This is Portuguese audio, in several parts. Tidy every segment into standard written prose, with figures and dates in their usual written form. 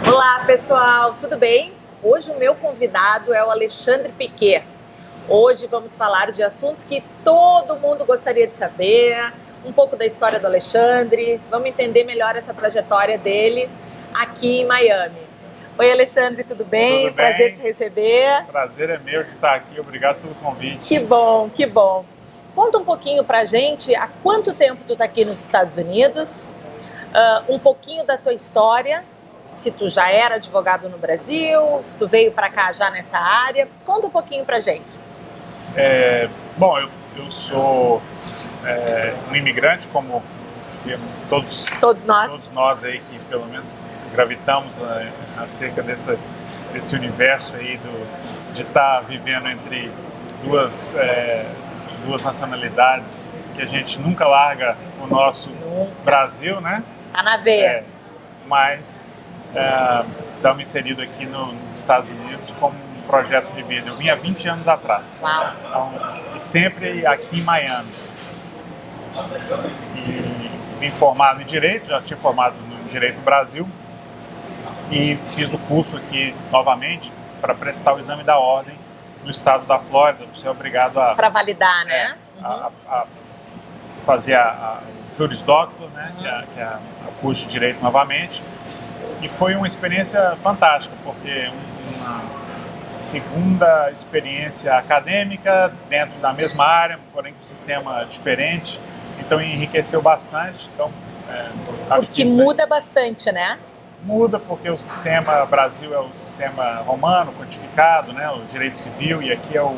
Olá pessoal, tudo bem? Hoje o meu convidado é o Alexandre Piquet. Hoje vamos falar de assuntos que todo mundo gostaria de saber, um pouco da história do Alexandre, vamos entender melhor essa trajetória dele aqui em Miami. Oi Alexandre, tudo bem? Tudo bem? Prazer te receber. Prazer é meu de estar aqui, obrigado pelo convite. Que bom, que bom. Conta um pouquinho pra gente, há quanto tempo tu tá aqui nos Estados Unidos, um pouquinho da tua história, se tu já era advogado no Brasil, se tu veio para cá já nessa área. Conta um pouquinho pra gente. Bom, eu sou um imigrante, como todos nós aí que pelo menos gravitamos acerca desse universo aí de estar vivendo entre duas nacionalidades, que a gente nunca larga o nosso Brasil, né? Tá na veia. Mas estamos inseridos aqui nos Estados Unidos como um projeto de vida. Eu vim há 20 anos atrás. Uau. Então, e sempre aqui em Miami. E vim formado em Direito, já tinha formado no Direito no Brasil, e fiz o curso aqui novamente para prestar o exame da ordem no estado da Flórida, para ser obrigado a... Para validar, né? A fazer a Juris Doctor, né? Que é o curso de Direito novamente. E foi uma experiência fantástica, porque uma segunda experiência acadêmica dentro da mesma área, porém com um sistema diferente, então enriqueceu bastante. Então, acho porque que muda bastante, né? Muda porque o sistema Brasil é o sistema romano, codificado, né? O direito civil, e aqui é o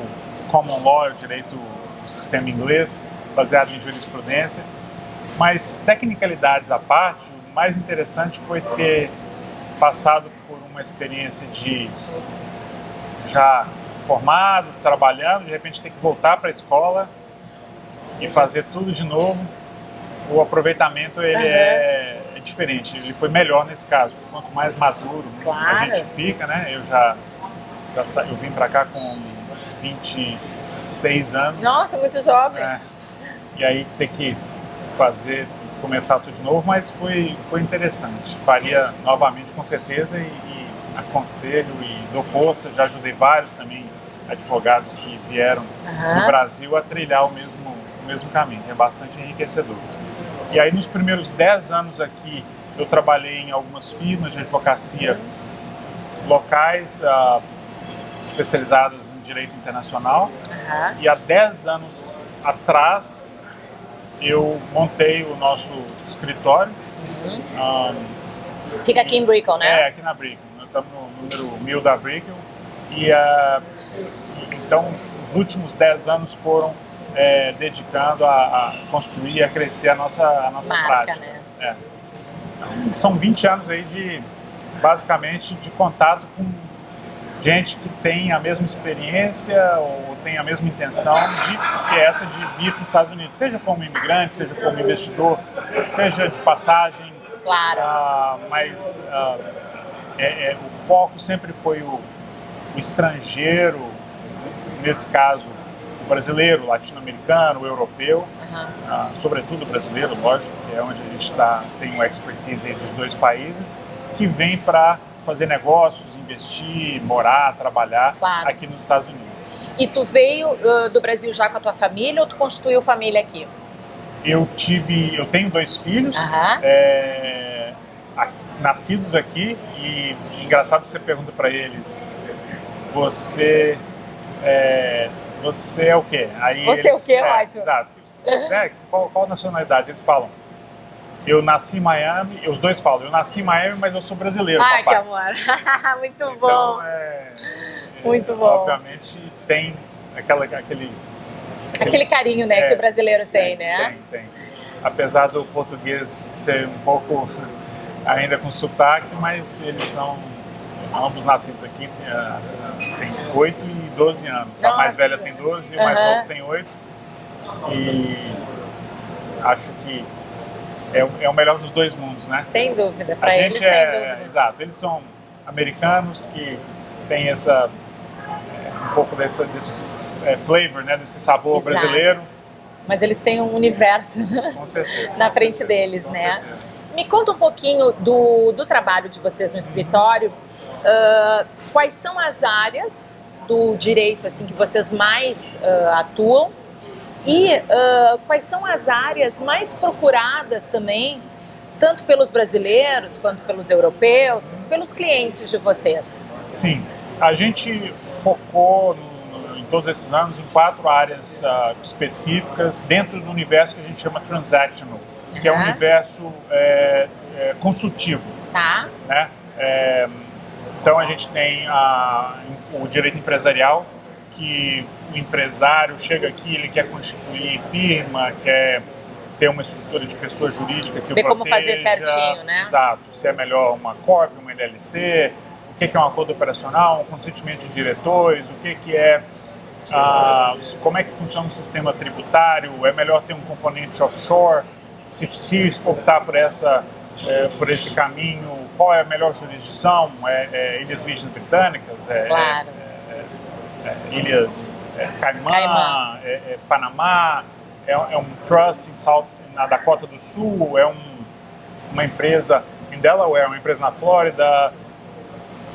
common law, o sistema inglês, baseado em jurisprudência. Mas, tecnicalidades à parte, o mais interessante foi ter passado por uma experiência de já formado, trabalhando, de repente ter que voltar para a escola e fazer tudo de novo. O aproveitamento ele é diferente, ele foi melhor nesse caso. Quanto mais maduro a gente fica, né? Eu vim para cá com 26 anos. Nossa, muito jovem. E aí ter que começar tudo de novo, mas foi interessante. Faria novamente com certeza e aconselho e dou força. Já ajudei vários também advogados que vieram do Brasil a trilhar o mesmo caminho. É bastante enriquecedor. E aí nos primeiros 10 anos aqui eu trabalhei em algumas firmas de advocacia locais especializadas em direito internacional. E há 10 anos atrás eu montei o nosso escritório. Fica aqui em Brickell, né? Aqui na Brickell. Nós estamos no número 1000 da Brickell. Então, os últimos 10 anos foram dedicando a construir e a crescer a nossa marca, prática. Né? Então, são 20 anos aí basicamente de contato com gente que tem a mesma experiência ou tem a mesma intenção que é essa de vir para os Estados Unidos, seja como imigrante, seja como investidor, seja de passagem. Claro. Mas o foco sempre foi o estrangeiro, nesse caso o brasileiro, o latino-americano, o europeu, sobretudo o brasileiro, lógico, que é onde a gente tem uma expertise aí dos dois países, que vem para fazer negócios, investir, morar, trabalhar aqui nos Estados Unidos. E tu veio do Brasil já com a tua família ou tu constituiu família aqui? Eu tenho 2 filhos, nascidos aqui, e engraçado que você pergunta para eles, você é o quê? Aí você é o quê? Ótimo. Exato. Qual nacionalidade? Eles falam, eu nasci em Miami, os dois falam, eu nasci em Miami, mas eu sou brasileiro, papai. Que amor. Muito então, bom. Muito bom. Obviamente tem aquele carinho, né, que o brasileiro tem, né? Tem. Apesar do português ser um pouco ainda com sotaque, mas eles são ambos nascidos aqui, tem 8 e 12 anos. Nossa. A mais velha tem 12 e o mais novo tem 8. E acho que é o melhor dos dois mundos, né? Sem dúvida, para eles, sem dúvida. Exato, eles são americanos que têm essa pouco desse flavor, né, desse sabor Exato. brasileiro. Mas eles têm um universo Com certeza, na frente deles, com né? certeza. Me conta um pouquinho do trabalho de vocês no escritório. Quais são as áreas do direito assim, que vocês mais atuam e quais são as áreas mais procuradas também, tanto pelos brasileiros quanto pelos europeus, pelos clientes de vocês? Sim, a gente focou em todos esses anos em 4 áreas específicas dentro do universo que a gente chama transactional, que é um universo consultivo. Tá. Né? Então a gente tem o direito empresarial, que o empresário chega aqui, ele quer constituir firma, quer ter uma estrutura de pessoa jurídica que o proteja. Como fazer certinho, né? Exato, se é melhor uma corp, uma LLC, o que é um acordo operacional, um consentimento de diretores, o que é como é que funciona o sistema tributário, é melhor ter um componente offshore, se optar por esse caminho, qual é a melhor jurisdição, Ilhas Virgens Britânicas, claro. Ilhas Caimã, Panamá, é um trust na Dakota do Sul, uma empresa em Delaware, uma empresa na Flórida.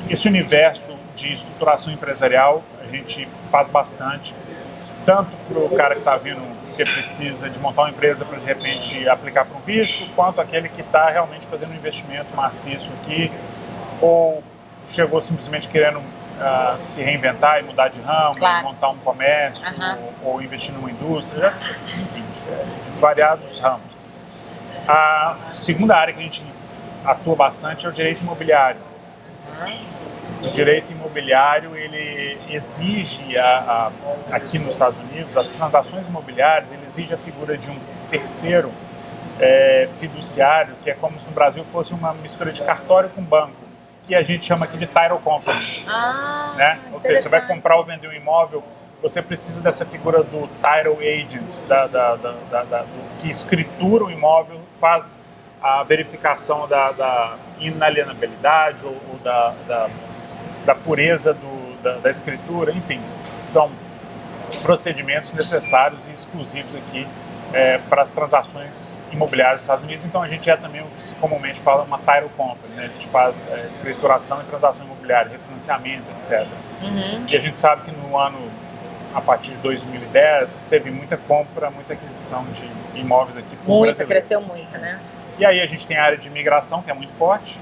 Esse universo de estruturação empresarial a gente faz bastante, tanto para o cara que está vindo, que precisa de montar uma empresa para de repente aplicar para um visto, quanto aquele que está realmente fazendo um investimento maciço aqui, ou chegou simplesmente querendo se reinventar e mudar de ramo, claro. Montar um comércio, ou investir numa indústria, enfim, de variados ramos. A segunda área que a gente atua bastante é o direito imobiliário. O direito imobiliário, ele exige, aqui nos Estados Unidos, as transações imobiliárias, ele exige a figura de um terceiro fiduciário, que é como se no Brasil fosse uma mistura de cartório com banco, que a gente chama aqui de title company. Né? Ou seja, você vai comprar ou vender um imóvel, você precisa dessa figura do title agent, que escritura o imóvel, faz a verificação da inalienabilidade ou da pureza da escritura, enfim, são procedimentos necessários e exclusivos aqui para as transações imobiliárias dos Estados Unidos. Então a gente também o que se comumente fala uma title company, né? A gente faz escrituração e transação imobiliária, refinanciamento, etc. E a gente sabe que no ano, a partir de 2010, teve muita compra, muita aquisição de imóveis aqui por brasileiros. Cresceu muito, né? E aí a gente tem a área de imigração, que é muito forte.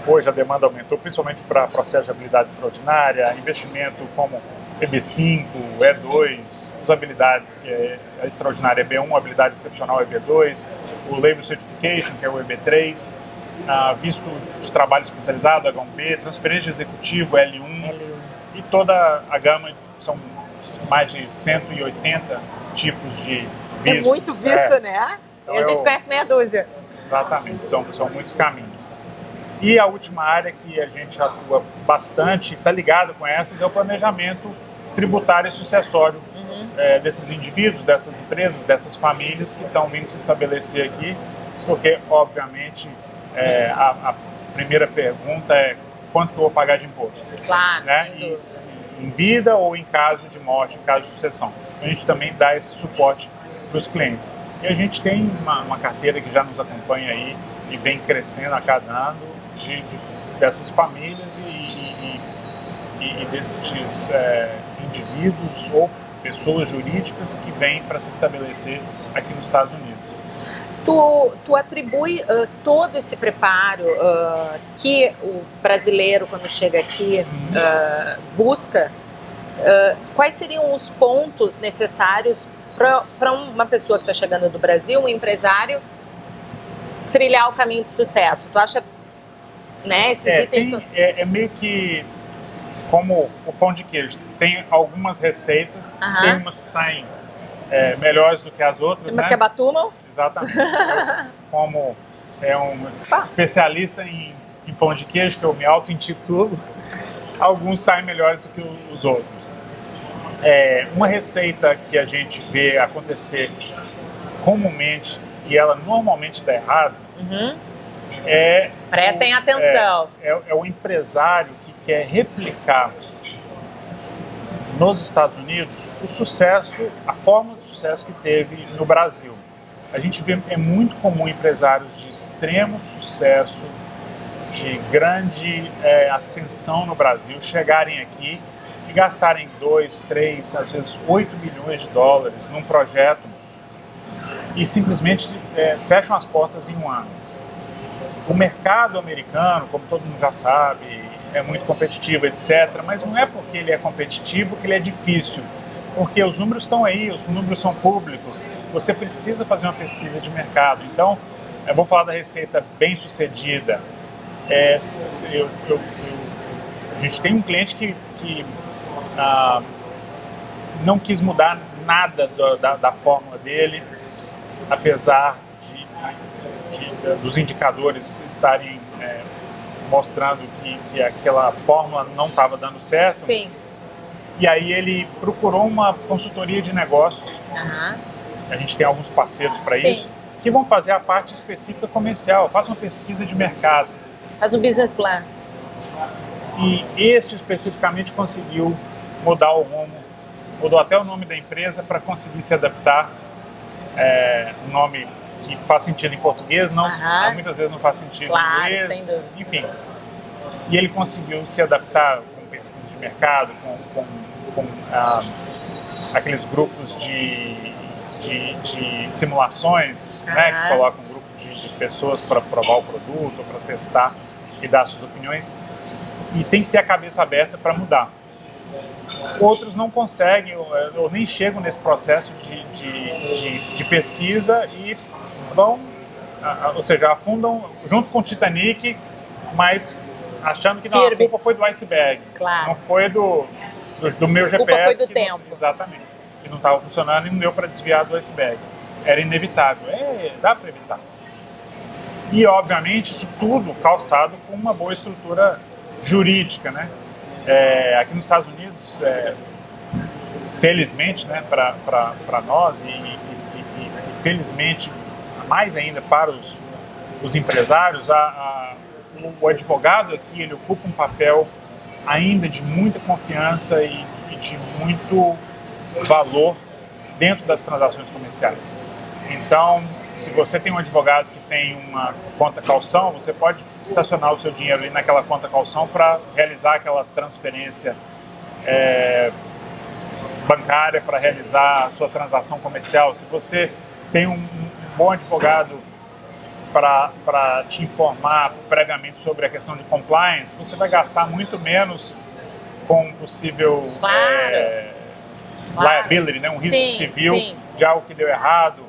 Hoje a demanda aumentou, principalmente para processo de habilidade extraordinária, investimento como EB5, E2, usabilidades, que a extraordinária é B1, a habilidade excepcional é B2, o Labor Certification, que é o EB3, visto de trabalho especializado, H1B, transferência de executivo, L1, e toda a gama, são mais de 180 tipos de vistos. É muito visto, né? Então, e a gente conhece meia dúzia. Exatamente, são muitos caminhos. E a última área que a gente atua bastante, está ligado com essas, é o planejamento tributário e sucessório desses indivíduos, dessas empresas, dessas famílias que estão vindo se estabelecer aqui, porque, obviamente, a primeira pergunta é quanto que eu vou pagar de imposto? Claro, né? Em vida ou em caso de morte, em caso de sucessão. A gente também dá esse suporte para os clientes. E a gente tem uma carteira que já nos acompanha aí e vem crescendo a cada ano dessas famílias e desses indivíduos ou pessoas jurídicas que vêm para se estabelecer aqui nos Estados Unidos. Tu atribui todo esse preparo que o brasileiro, quando chega aqui, busca? Quais seriam os pontos necessários para uma pessoa que está chegando do Brasil, um empresário, trilhar o caminho de sucesso? Tu acha, né, esses itens... É meio que como o pão de queijo. Tem algumas receitas, tem umas que saem melhores do que as outras. Tem umas que abatumam. Exatamente. Como um especialista em pão de queijo, que eu me auto-intitulo, alguns saem melhores do que os outros. Uma receita que a gente vê acontecer comumente e ela normalmente dá errado prestem atenção. É o empresário que quer replicar nos Estados Unidos o sucesso, a fórmula de sucesso que teve no Brasil. A gente vê, é muito comum empresários de extremo sucesso, de grande ascensão no Brasil, chegarem aqui e gastarem 2, 3, às vezes 8 milhões de dólares num projeto e simplesmente fecham as portas em um ano. O mercado americano, como todo mundo já sabe, é muito competitivo, etc. Mas não é porque ele é competitivo que ele é difícil. Porque os números estão aí, os números são públicos. Você precisa fazer uma pesquisa de mercado. Então, eu vou falar da receita bem sucedida. A gente tem um cliente que não quis mudar nada da fórmula dele, apesar dos indicadores estarem mostrando que aquela fórmula não estava dando certo. Sim. E aí ele procurou uma consultoria de negócios. Uhum. A gente tem alguns parceiros para isso, que vão fazer a parte específica comercial, faz uma pesquisa de mercado. Faz um business plan. E este especificamente conseguiu mudar o rumo, mudou até o nome da empresa para conseguir se adaptar. Um nome que faz sentido em português, muitas vezes não faz sentido em inglês, sem dúvida. enfim. E ele conseguiu se adaptar com pesquisa de mercado, com aqueles grupos de simulações, né, que colocam um grupo de pessoas para provar o produto, para testar e dar suas opiniões. E tem que ter a cabeça aberta para mudar. Outros não conseguem ou nem chegam nesse processo de pesquisa e vão, ou seja, afundam junto com o Titanic, mas achando que não, a culpa foi do iceberg, não foi do meu GPS. A culpa foi do tempo. Exatamente, que não estava funcionando e não deu para desviar do iceberg. Era inevitável, dá para evitar. E, obviamente, isso tudo calçado com uma boa estrutura jurídica, né? Aqui nos Estados Unidos, felizmente, né, para nós e felizmente mais ainda para os empresários, o advogado aqui ele ocupa um papel ainda de muita confiança e de muito valor dentro das transações comerciais. Então, se você tem um advogado que tem uma conta calção, você pode estacionar o seu dinheiro ali naquela conta calção para realizar aquela transferência bancária, para realizar a sua transação comercial. Se você tem um bom advogado para te informar previamente sobre a questão de compliance, você vai gastar muito menos com possível liability, né? Um risco civil de algo que deu errado.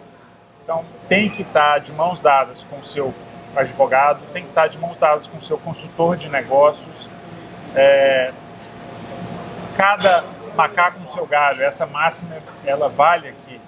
Então, tem que estar de mãos dadas com o seu advogado, tem que estar de mãos dadas com o seu consultor de negócios. Cada macaco no seu galho, essa máxima, ela vale aqui.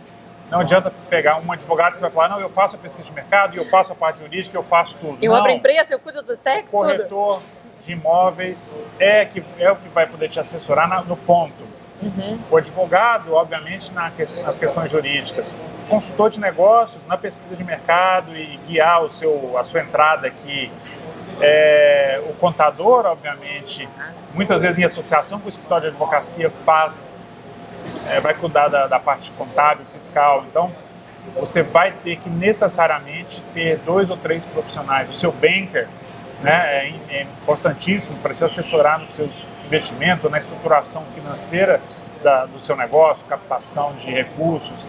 Não adianta pegar um advogado que vai falar, não, eu faço a pesquisa de mercado, eu faço a parte jurídica, eu faço tudo. Eu abro a empresa, eu cuido dos taxas, tudo. Corretor de imóveis é o que vai poder te assessorar no ponto. Uhum. O advogado, obviamente, nas questões jurídicas. O consultor de negócios, na pesquisa de mercado e guiar a sua entrada aqui. O contador, obviamente, muitas vezes em associação com o escritório de advocacia vai cuidar da parte contábil, fiscal. Então, você vai ter que necessariamente ter 2 ou 3 profissionais. O seu banker, né, é importantíssimo para te assessorar nos seus investimentos ou na estruturação financeira do seu negócio, captação de recursos.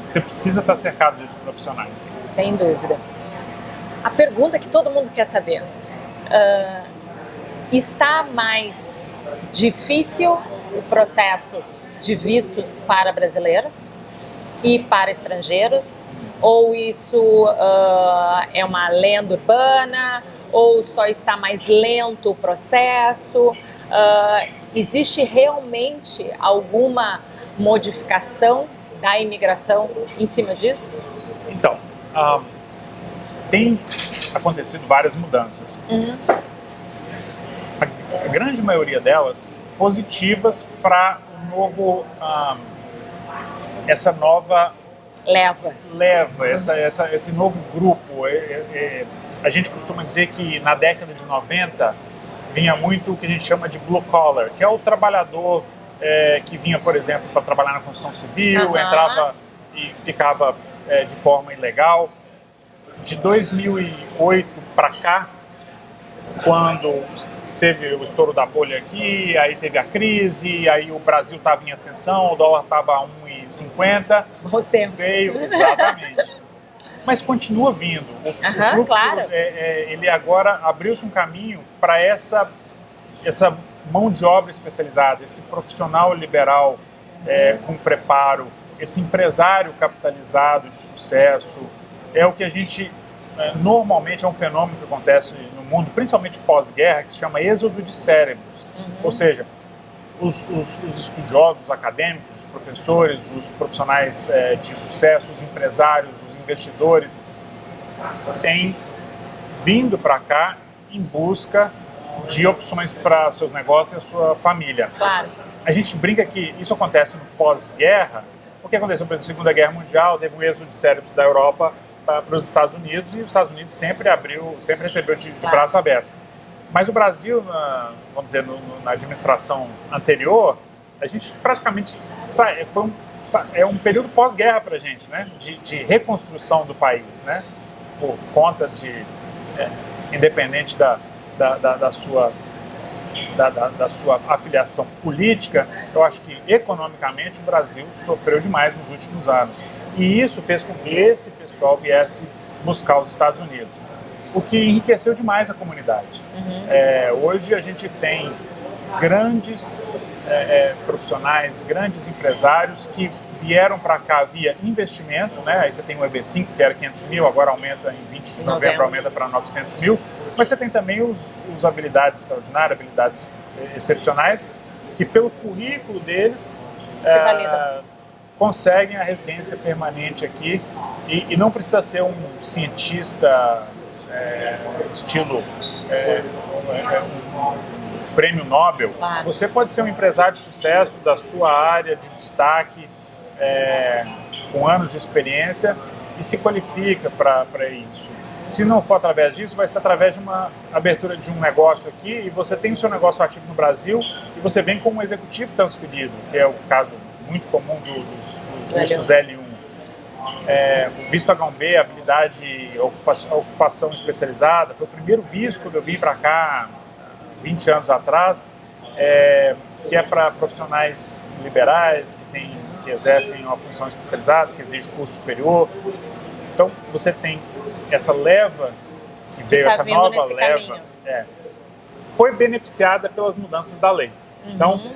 Você precisa estar cercado desses profissionais. Sem dúvida. A pergunta que todo mundo quer saber, está mais difícil o processo de vistos para brasileiros e para estrangeiros? Ou isso é uma lenda urbana? Ou só está mais lento o processo? Existe realmente alguma modificação da imigração em cima disso? Então, tem acontecido várias mudanças. Uhum. A grande maioria delas positivas para essa nova leva, esse novo grupo. A gente costuma dizer que na década de 90 vinha muito o que a gente chama de blue collar, que é o trabalhador que vinha, por exemplo, para trabalhar na construção civil, entrava e ficava de forma ilegal. De 2008 para cá, quando teve o estouro da bolha aqui, aí teve a crise, aí o Brasil estava em ascensão, o dólar estava a 1,50. Bons tempos. Veio, exatamente. Mas continua vindo. O fluxo, claro. Ele agora abriu-se um caminho para essa mão de obra especializada, esse profissional liberal com preparo, esse empresário capitalizado de sucesso. É o que a gente, normalmente, é um fenômeno que acontece no mundo, principalmente pós-guerra, que se chama êxodo de cérebros. Ou seja, os estudiosos, os acadêmicos, os professores, os profissionais de sucesso, os empresários, os investidores, têm vindo para cá em busca de opções para seus negócios e a sua família. Claro. A gente brinca que isso acontece no pós-guerra. O que aconteceu na Segunda Guerra Mundial? Teve um êxodo de cérebros da Europa para os Estados Unidos, e os Estados Unidos sempre recebeu de braços abertos. Mas o Brasil, vamos dizer, na administração anterior, a gente praticamente é um período pós-guerra para a gente, né? De reconstrução do país, né? Por conta de, independente da sua afiliação política, eu acho que economicamente o Brasil sofreu demais nos últimos anos. E isso fez com que esse pessoal viesse buscar os Estados Unidos, o que enriqueceu demais a comunidade. Hoje a gente tem grandes profissionais, grandes empresários que vieram para cá via investimento, né? Aí você tem o EB5, que era 500 mil, agora aumenta em 20 de novembro, aumenta para 900 mil, mas você tem também os habilidades extraordinárias, habilidades excepcionais, que pelo currículo deles conseguem a residência permanente aqui, e não precisa ser um cientista estilo um prêmio Nobel. Claro. Você pode ser um empresário de sucesso da sua área de destaque, com anos de experiência, e se qualifica para isso. Se não for através disso, vai ser através de uma abertura de um negócio aqui, e você tem o seu negócio ativo no Brasil, e você vem como um executivo transferido, que é o caso muito comum dos vistos L1. O visto H1B, habilidade, ocupação especializada, foi o primeiro visto que eu vim para cá 20 anos atrás, que é para profissionais liberais, que exercem uma função especializada, que exige curso superior. Então, você tem essa leva que veio, essa nova leva, foi beneficiada pelas mudanças da lei. Então,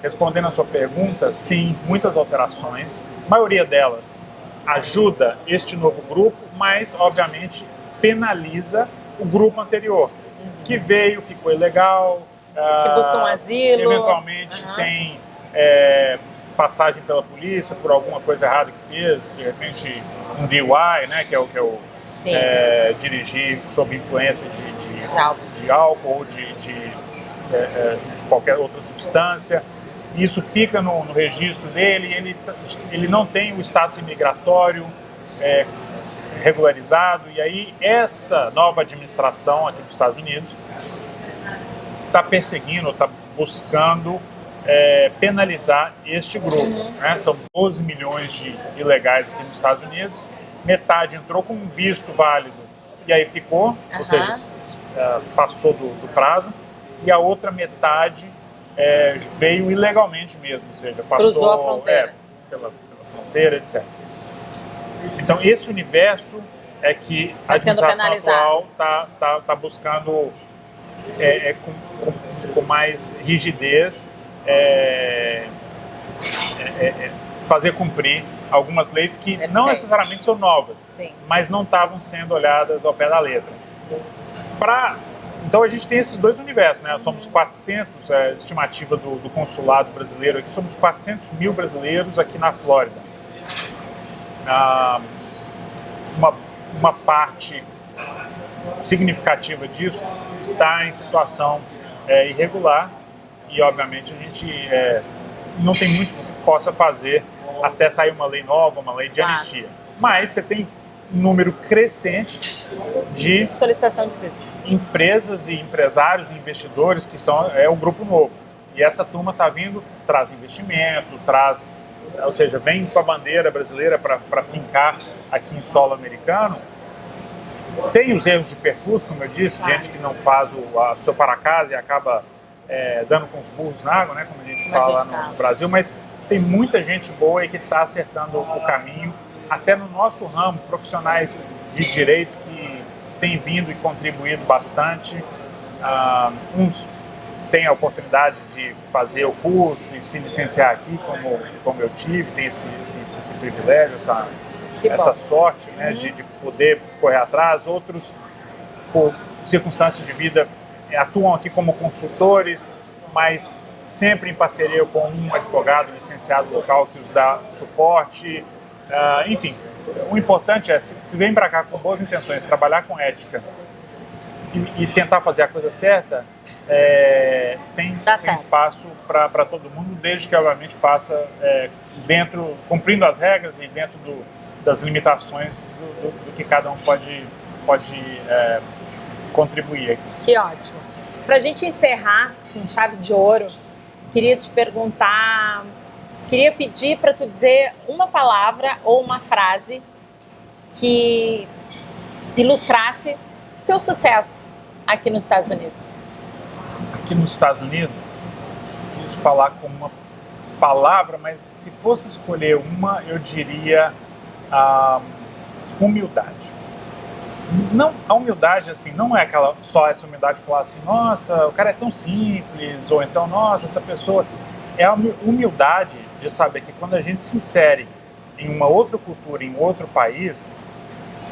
respondendo a sua pergunta, sim, muitas alterações, a maioria delas ajuda este novo grupo, mas, obviamente, penaliza o grupo anterior, que veio, ficou ilegal, que busca um asilo, eventualmente tem passagem pela polícia por alguma coisa errada que fez, de repente um DUI, né, que é o dirigir sob influência de álcool ou de qualquer outra substância. Isso fica no registro dele, ele não tem o status imigratório regularizado, e aí essa nova administração aqui dos Estados Unidos está perseguindo, está buscando penalizar este grupo. Né? São 12 milhões de ilegais aqui nos Estados Unidos, metade entrou com um visto válido e aí ficou, ou seja, passou do prazo, e a outra metade veio ilegalmente mesmo, ou seja, passou, cruzou a fronteira. Pela fronteira, etc. Então, esse universo é que a administração atual está buscando com mais rigidez fazer cumprir algumas leis que não necessariamente são novas, mas não estavam sendo olhadas ao pé da letra. Então a gente tem esses dois universos, né? Somos 400, estimativa do consulado brasileiro aqui, somos 400 mil brasileiros aqui na Flórida. Uma parte significativa disso está em situação irregular, e obviamente a gente não tem muito que se possa fazer até sair uma lei nova, uma lei de anistia. Mas você tem um número crescente de solicitação de visto, empresas e empresários e investidores que são o grupo novo. E essa turma está vindo, traz investimento, ou seja, vem com a bandeira brasileira para fincar aqui em solo americano. Tem os erros de percurso, como eu disse, gente que não faz o seu para-casa e acaba dando com os burros na água, né, como a gente fala no Brasil, mas tem muita gente boa aí que está acertando o caminho, até no nosso ramo, profissionais de direito que têm vindo e contribuído bastante. Uns têm a oportunidade de fazer o curso e se licenciar aqui, como eu tive, tem esse privilégio, essa sorte, né, de poder correr atrás. Outros, por circunstâncias de vida, atuam aqui como consultores, mas sempre em parceria com um advogado licenciado local que os dá suporte. Enfim, o importante é, se vem para cá com boas intenções, trabalhar com ética e tentar fazer a coisa certa, tem espaço para todo mundo, desde que, obviamente, faça cumprindo as regras e dentro das limitações do que cada um pode contribuir aqui. Que ótimo. Para a gente encerrar com chave de ouro, queria te perguntar, queria pedir para tu dizer uma palavra ou uma frase que ilustrasse teu sucesso aqui nos Estados Unidos. Aqui nos Estados Unidos, preciso falar com uma palavra, mas se fosse escolher uma, eu diria humildade. Não, a humildade, assim, não é só essa humildade de falar assim, nossa, o cara é tão simples, ou então, nossa, essa pessoa... É a humildade de saber que quando a gente se insere em uma outra cultura, em outro país,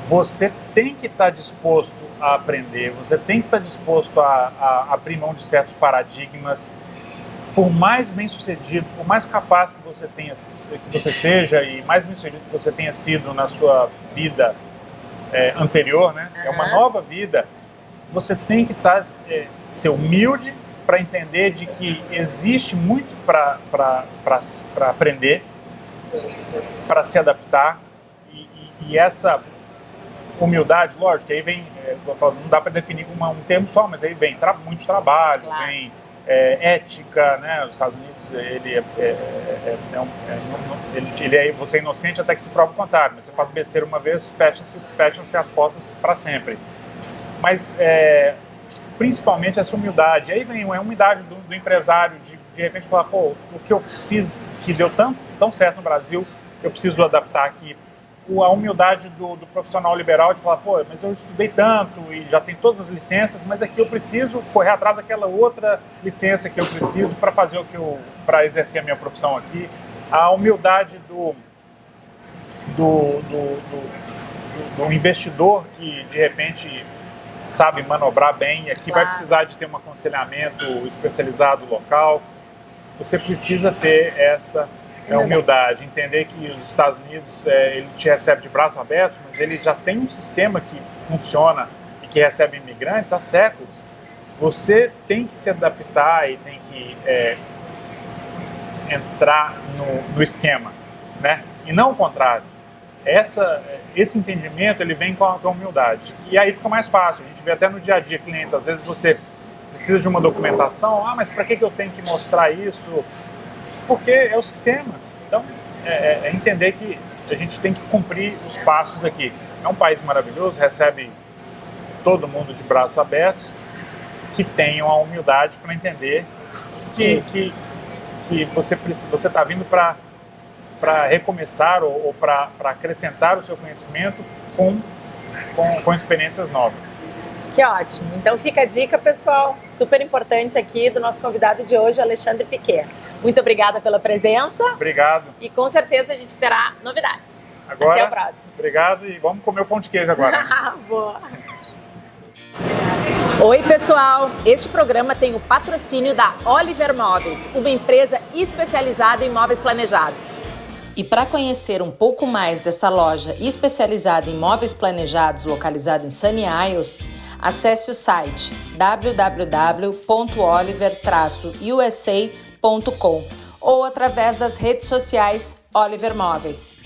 você tem que estar disposto a aprender, você tem que estar disposto a abrir mão de certos paradigmas. Por mais bem-sucedido, por mais capaz que você seja e mais bem-sucedido que você tenha sido na sua vida anterior, né? É uma nova vida. Você tem que ser humilde para entender de que existe muito para aprender, para se adaptar, e essa humildade, lógico, aí vem, não dá para definir como um termo só, mas aí vem muito trabalho, claro. Vem ética, né? Os Estados Unidos, você é inocente até que se prova o contrário, mas você faz besteira uma vez, fecham-se as portas para sempre. Mas principalmente essa humildade. Aí vem a humildade do empresário de repente falar, pô, o que eu fiz que deu tão certo no Brasil, eu preciso adaptar aqui. A humildade do profissional liberal de falar, pô, mas eu estudei tanto e já tenho todas as licenças, mas aqui eu preciso correr atrás daquela outra licença que eu preciso para fazer para exercer a minha profissão aqui. A humildade do investidor que de repente sabe manobrar bem e aqui vai precisar de ter um aconselhamento especializado local. Você precisa ter essa humildade, entender que os Estados Unidos, ele te recebe de braços abertos, mas ele já tem um sistema que funciona e que recebe imigrantes há séculos. Você tem que se adaptar e tem que entrar no esquema, né? E não o contrário. Esse entendimento, ele vem com a humildade. E aí fica mais fácil. A gente vê até no dia a dia clientes, às vezes você precisa de uma documentação, mas para que eu tenho que mostrar isso? Porque é o sistema. Então, entender que a gente tem que cumprir os passos aqui. É um país maravilhoso, recebe todo mundo de braços abertos, que tenham a humildade para entender que você está vindo para recomeçar ou para acrescentar o seu conhecimento com experiências novas. Que ótimo. Então fica a dica, pessoal, super importante aqui do nosso convidado de hoje, Alexandre Piquet. Muito obrigada pela presença. Obrigado. E com certeza a gente terá novidades. Agora, até o próximo. Obrigado e vamos comer o pão de queijo agora. Boa. Oi, pessoal! Este programa tem o patrocínio da Oliver Móveis, uma empresa especializada em móveis planejados. E para conhecer um pouco mais dessa loja especializada em móveis planejados localizada em Sunny Isles, acesse o site www.oliver-usa.com ou através das redes sociais Oliver Móveis.